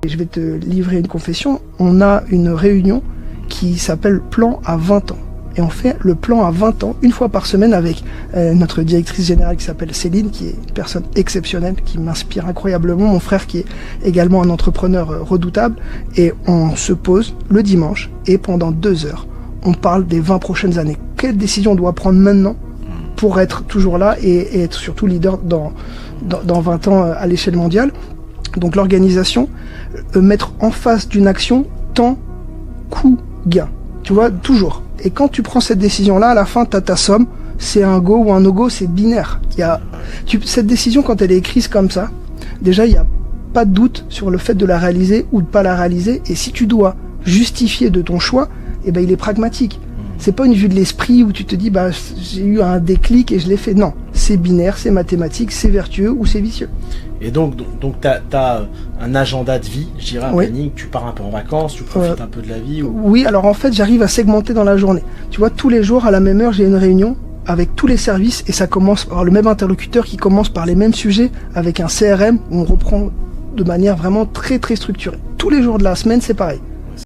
Et je vais te livrer une confession. On a une réunion qui s'appelle Plan à 20 ans. Et on fait le plan à 20 ans, une fois par semaine, avec notre directrice générale qui s'appelle Céline, qui est une personne exceptionnelle, qui m'inspire incroyablement. Mon frère qui est également un entrepreneur redoutable. Et on se pose le dimanche et pendant 2 heures, on parle des 20 prochaines années. Quelle décision on doit prendre maintenant pour être toujours là et être surtout leader dans 20 ans à l'échelle mondiale. Donc l'organisation, mettre en face d'une action temps, coût, gain. Tu vois, toujours. Et quand tu prends cette décision-là, à la fin, tu as ta somme, c'est un go ou un no-go, c'est binaire. Cette décision, quand elle est écrite comme ça, déjà, il n'y a pas de doute sur le fait de la réaliser ou de pas la réaliser. Et si tu dois justifier de ton choix, eh ben, il est pragmatique. C'est pas une vue de l'esprit où tu te dis, bah, j'ai eu un déclic et je l'ai fait. Non, c'est binaire, c'est mathématique, c'est vertueux ou c'est vicieux. Et donc t'as un agenda de vie, je dirais, un planning, tu pars un peu en vacances, tu profites un peu de la vie ou... Oui, alors en fait, j'arrive à segmenter dans la journée. Tu vois, tous les jours, à la même heure, j'ai une réunion avec tous les services et ça commence par le même interlocuteur qui commence par les mêmes sujets avec un CRM où on reprend de manière vraiment très très structurée. Tous les jours de la semaine, c'est pareil.